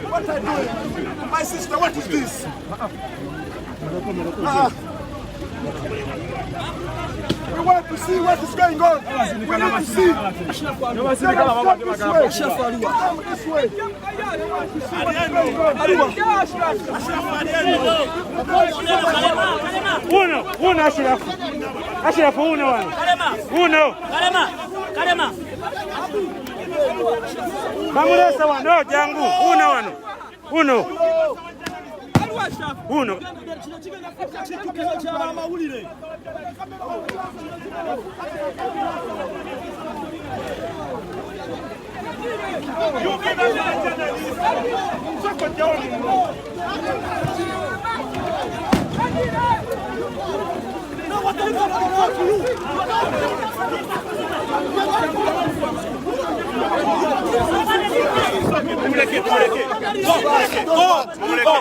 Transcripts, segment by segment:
What are you doing? My sister, what is this? We want to see what is going on. We need to see. This way. Uno, Ashraf, uno. Kalema. Bamulesa wano, jangu, uno.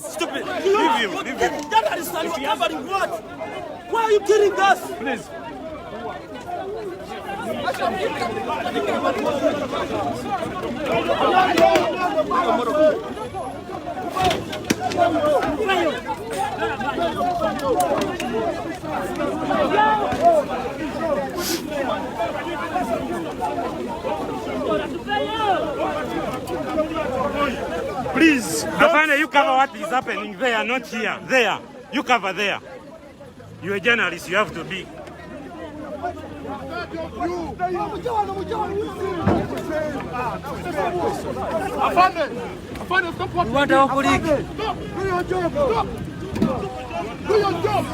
Stupid. Leave him. Why are you killing us? Please. Please, Governor, you cover what is happening there, not here. There. You cover there. You're a journalist, you have to be. You want our colleague? Do your job. Stop. Do your job.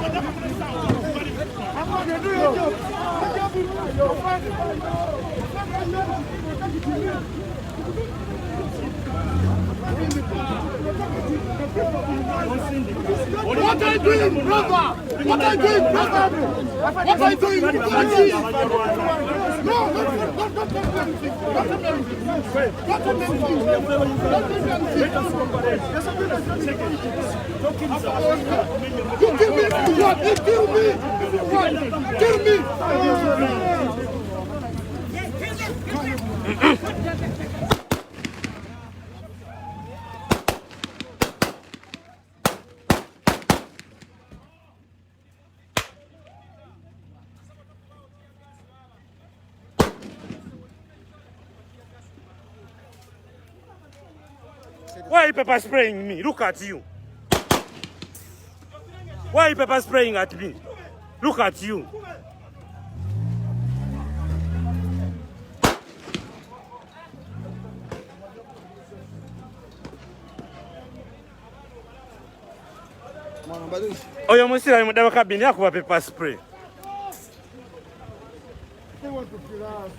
Do your job. What are you doing, brother? What are you doing, brother? What are you doing? No, you kill me. What? You kill me. What? Kill me. Why are you pepper spraying me? Look at you. Why are you pepper spraying at me? Look at you. Oyo musira mudawa kabini akuba pepper spray. You want to kill us?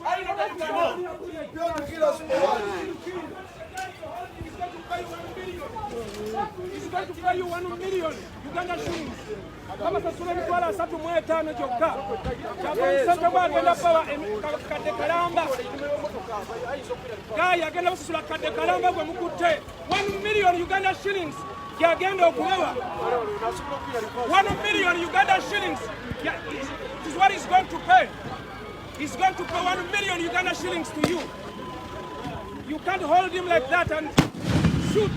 I don't want to kill us. You want to kill us? He's going to pay you 1 million Uganda shillings. Kama sasura mitwala 3.5 kyokka. Kyagenda pawa kade kalamba. Guy, agenda kusula kadde kalamba gwe mukutte 1 million Uganda shillings. Yagenda okubawa 1 million Uganda shillings. This is what he's going to pay. He's going to pay 1 million Uganda shillings to you. You can't hold him like that and shoot.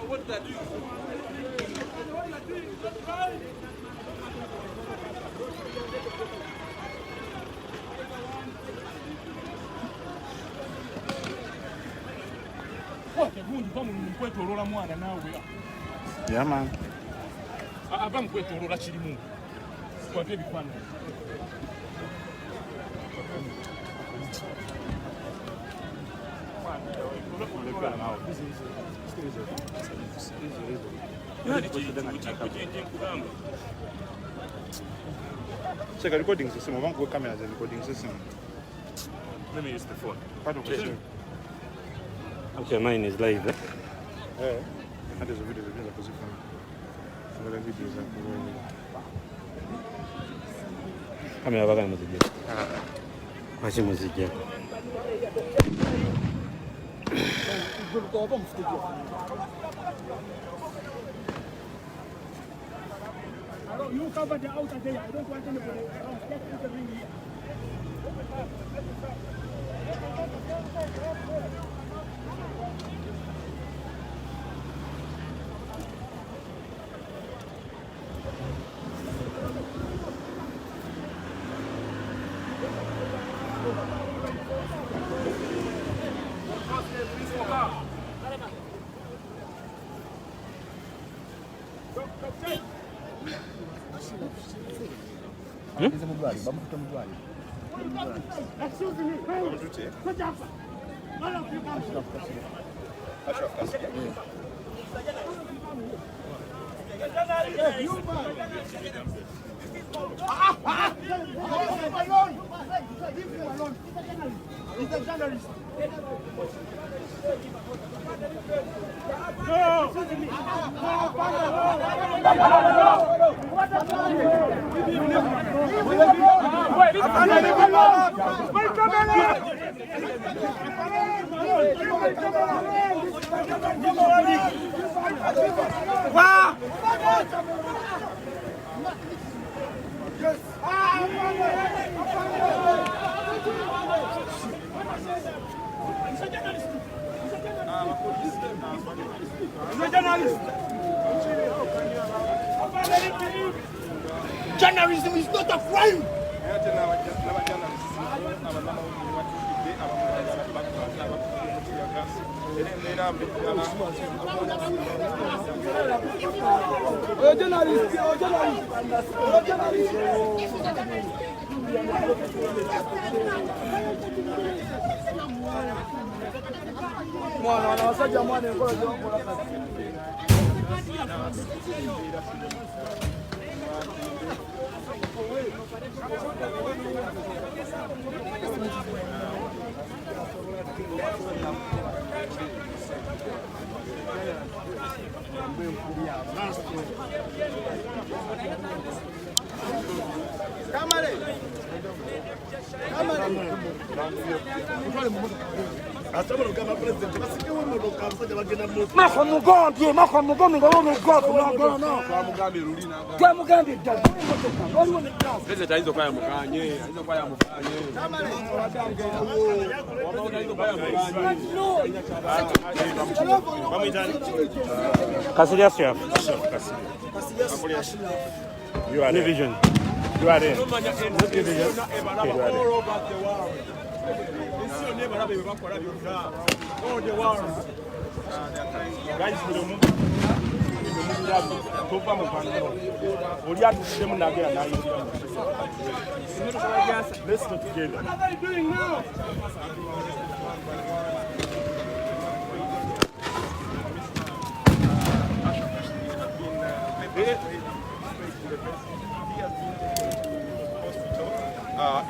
What did I do? Yeah, man. Ava mukwetoloola kirimu kwate ebifaananyi. Check a recording system. I want to go camera as a recording system. Let me use the phone. Okay, mine is live. Yeah. That is a video za kuzifanya. Sasa video za ku. Kamera baka muziki. Wacha muziki. You cover the outer there. I don't want anybody around. Let's put the ring here. He's a journalist. Journalism is not a crime. You are division. You are in. What division? Let's go together. What are you doing now?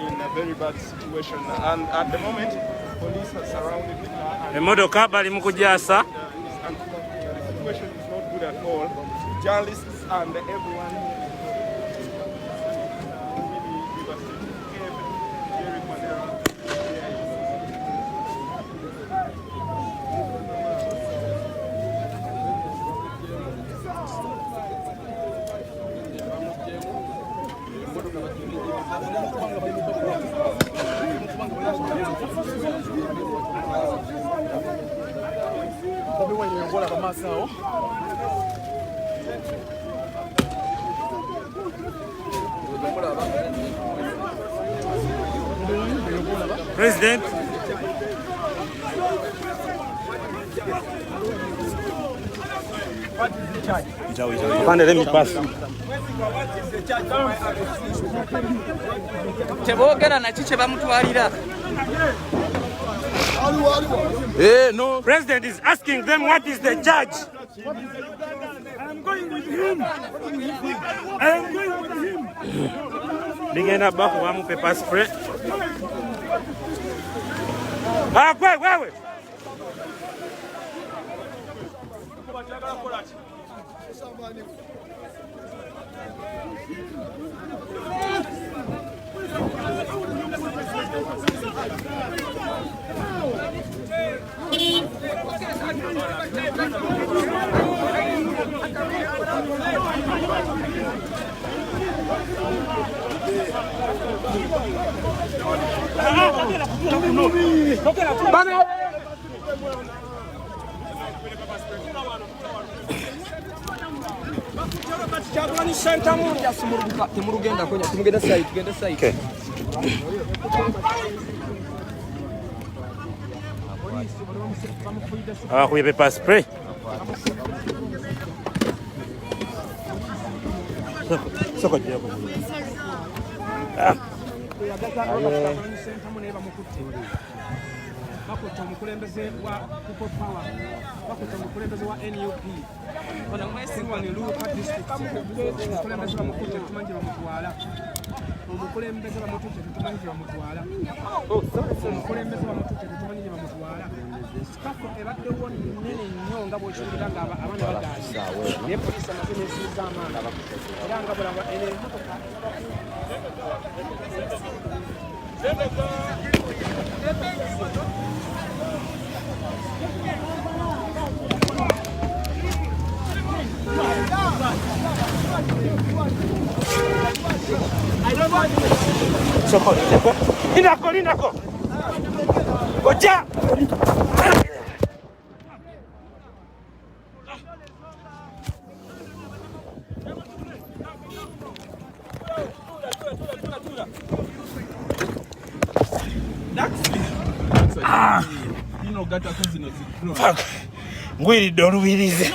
In a very bad situation, and at the moment police are surrounded the car Emotoka bali mukujasa. The situation is not good at all. Journalists and everyone Bobi Wine ngola bamasao. President. What is the charge? Let me pass. No. President is asking them what is the charge. I am going with him. I am going with him. Ligenda baku wamu pepper spray. Ah, wewe. Okay. Kuya pepper spray. Soko jeko. Bakuta omukulembeze wa People Power, bakuta omukulembeze wa NUP, ono mwesi wano Luuka district, omukulembeze bamukute tumanyi bamutwala, omukulembeze bamutute tumanyi bamutwala, omukulembeze bamutute tumanyi bamutwala. Sikafu ebaddewo nnene nnyo nga bw'okiwulira nga abaana bagaasi, naye poliisi amaze n'esiiza amaanyi era nga bulaba eno emmotoka Soko Lindako. Oja. Ngwiri dorubirize.